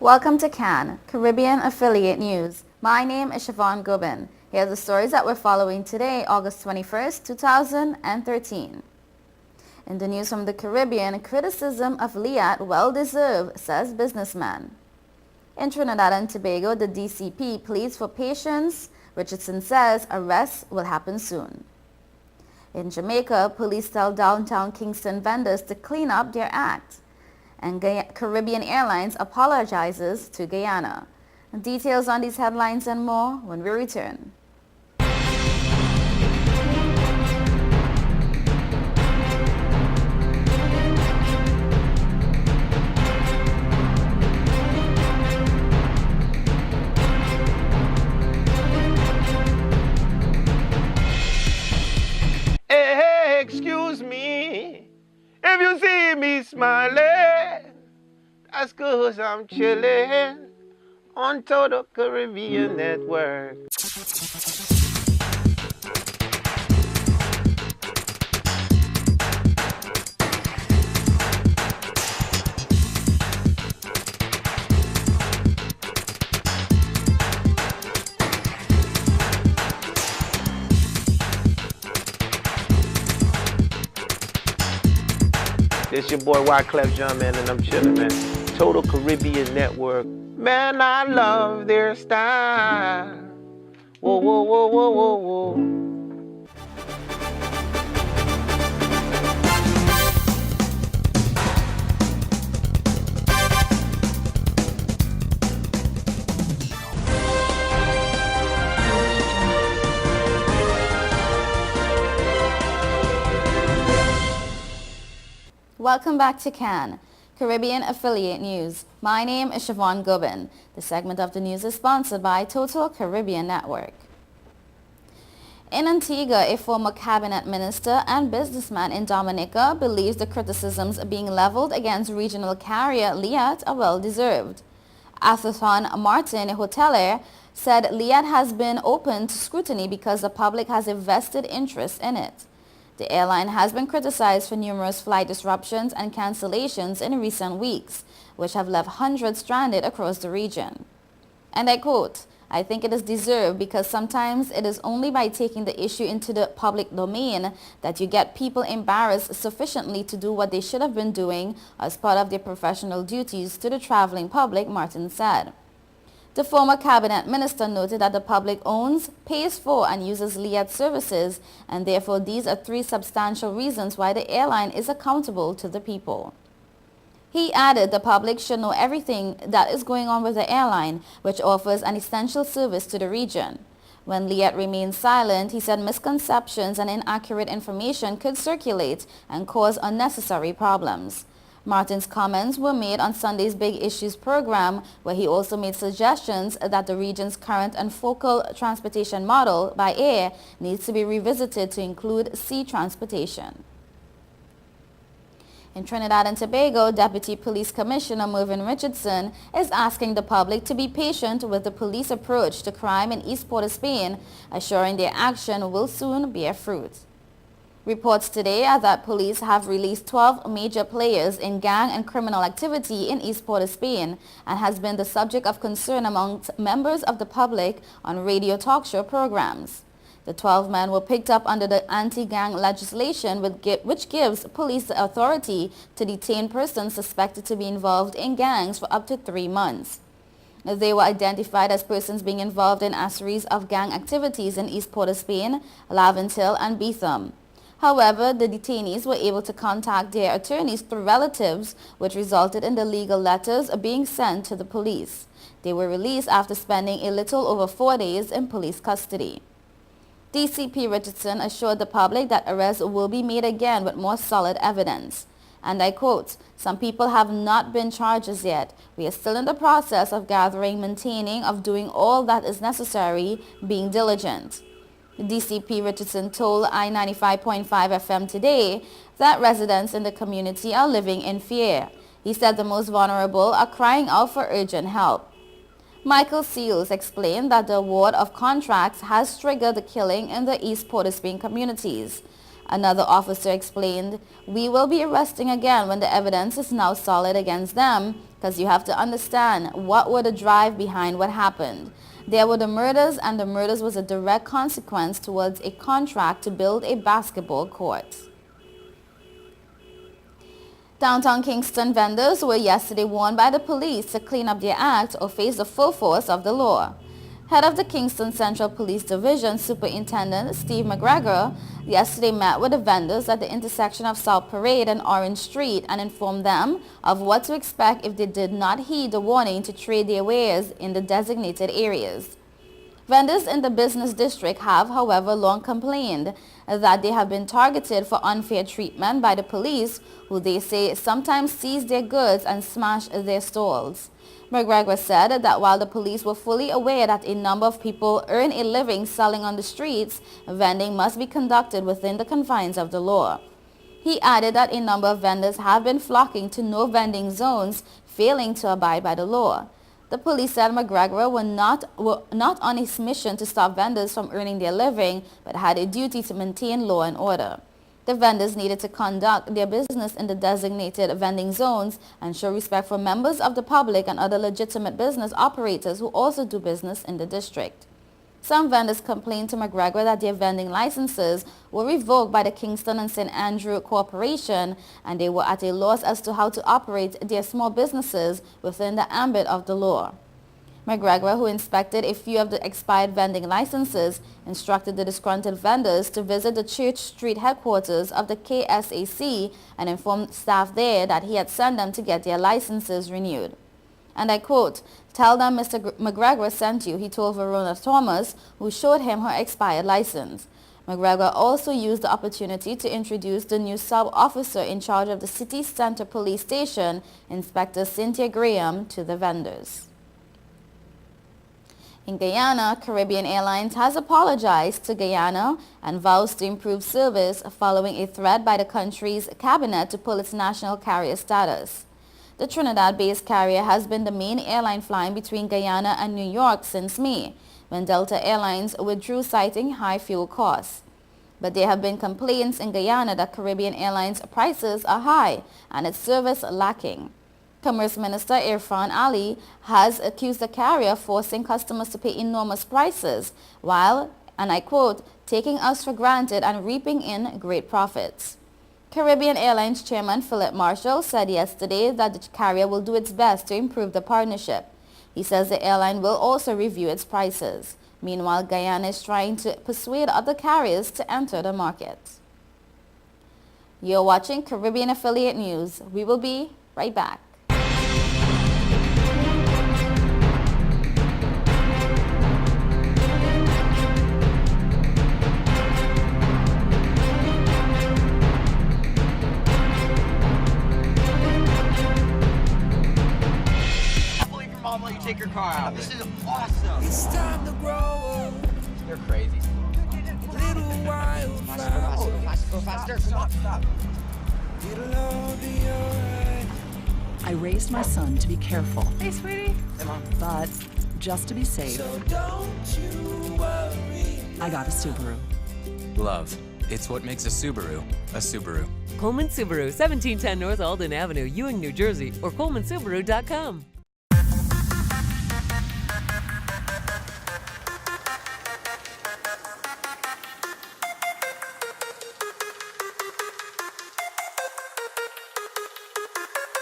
Welcome to CAN, Caribbean Affiliate News. My name is Siobhan Gubin. Here are the stories that we're following today, August 21st, 2013. In the news from the Caribbean, criticism of Liat well-deserved, says businessman. In Trinidad and Tobago, the DCP pleads for patience. Richardson says arrests will happen soon. In Jamaica, police tell downtown Kingston vendors to clean up their act. And Caribbean Airlines apologizes to Guyana. Details on these headlines and more when we return. Hey, excuse me, if you see me smiling, that's 'cause I'm chilling on Total Caribbean Network. This your boy Wyclef Jean, and I'm chillin', man. Total Caribbean Network. Man, I love their style. Whoa, whoa, whoa, whoa, whoa, whoa. Welcome back to CAN, Caribbean Affiliate News. My name is Siobhan Gubin. The segment of the news is sponsored by Total Caribbean Network. In Antigua, a former cabinet minister and businessman in Dominica believes the criticisms being leveled against regional carrier Liat are well-deserved. Atherton Martin, a hotelier, said Liat has been open to scrutiny because the public has a vested interest in it. The airline has been criticized for numerous flight disruptions and cancellations in recent weeks, which have left hundreds stranded across the region. And I quote, "I think it is deserved because sometimes it is only by taking the issue into the public domain that you get people embarrassed sufficiently to do what they should have been doing as part of their professional duties to the traveling public," Martin said. The former cabinet minister noted that the public owns, pays for, and uses Liat services, and therefore these are three substantial reasons why the airline is accountable to the people. He added the public should know everything that is going on with the airline, which offers an essential service to the region. When Liat remained silent, he said misconceptions and inaccurate information could circulate and cause unnecessary problems. Martin's comments were made on Sunday's Big Issues program, where he also made suggestions that the region's current and focal transportation model by air needs to be revisited to include sea transportation. In Trinidad and Tobago, Deputy Police Commissioner Mervyn Richardson is asking the public to be patient with the police approach to crime in East Port of Spain, assuring their action will soon bear fruit. Reports today are that police have released 12 major players in gang and criminal activity in East Port of Spain and has been the subject of concern amongst members of the public on radio talk show programs. The 12 men were picked up under the anti-gang legislation which gives police the authority to detain persons suspected to be involved in gangs for up to 3 months. They were identified as persons being involved in a series of gang activities in East Port of Spain, Laventille and Beetham. However, the detainees were able to contact their attorneys through relatives, which resulted in the legal letters being sent to the police. They were released after spending a little over 4 days in police custody. DCP Richardson assured the public that arrests will be made again with more solid evidence. And I quote, "Some people have not been charged as yet. We are still in the process of gathering, maintaining, of doing all that is necessary, being diligent." DCP Richardson told I-95.5 FM today that residents in the community are living in fear. He said the most vulnerable are crying out for urgent help. Michael Seals explained that the award of contracts has triggered the killing in the East Port of Spain communities. Another officer explained, "We will be arresting again when the evidence is now solid against them, because you have to understand what were the drive behind what happened. There were the murders, and the murders was a direct consequence towards a contract to build a basketball court." Downtown Kingston vendors were yesterday warned by the police to clean up their act or face the full force of the law. Head of the Kingston Central Police Division, Superintendent Steve McGregor, yesterday met with the vendors at the intersection of South Parade and Orange Street and informed them of what to expect if they did not heed the warning to trade their wares in the designated areas. Vendors in the business district have, however, long complained that they have been targeted for unfair treatment by the police, who they say sometimes seize their goods and smash their stalls. McGregor said that while the police were fully aware that a number of people earn a living selling on the streets, vending must be conducted within the confines of the law. He added that a number of vendors have been flocking to no vending zones, failing to abide by the law. The police said McGregor were not on a mission to stop vendors from earning their living, but had a duty to maintain law and order. The vendors needed to conduct their business in the designated vending zones and show respect for members of the public and other legitimate business operators who also do business in the district. Some vendors complained to McGregor that their vending licenses were revoked by the Kingston and St. Andrew Corporation, and they were at a loss as to how to operate their small businesses within the ambit of the law. McGregor, who inspected a few of the expired vending licenses, instructed the disgruntled vendors to visit the Church Street headquarters of the KSAC and informed staff there that he had sent them to get their licenses renewed. And I quote, "Tell them Mr. McGregor sent you," he told Verona Thomas, who showed him her expired license. McGregor also used the opportunity to introduce the new sub-officer in charge of the City Center Police Station, Inspector Cynthia Graham, to the vendors. In Guyana, Caribbean Airlines has apologized to Guyana and vows to improve service following a threat by the country's cabinet to pull its national carrier status. The Trinidad-based carrier has been the main airline flying between Guyana and New York since May, when Delta Airlines withdrew citing high fuel costs. But there have been complaints in Guyana that Caribbean Airlines prices are high and its service lacking. Commerce Minister Irfan Ali has accused the carrier of forcing customers to pay enormous prices while, and I quote, "taking us for granted and reaping in great profits." Caribbean Airlines Chairman Philip Marshall said yesterday that the carrier will do its best to improve the partnership. He says the airline will also review its prices. Meanwhile, Guyana is trying to persuade other carriers to enter the market. You're watching Caribbean Affiliate News. We will be right back. Take your car out. This is awesome. It's time to grow up. You're crazy. Little wildflower. Go faster. Stop. It'll all be alright. I raised my son to be careful, Hey, sweetie. Hey, Mom. but just to be safe, So don't you worry. I got a Subaru. Love. It's what makes a Subaru a Subaru. Coleman Subaru, 1710 North Alden Avenue, Ewing, New Jersey, or colemansubaru.com.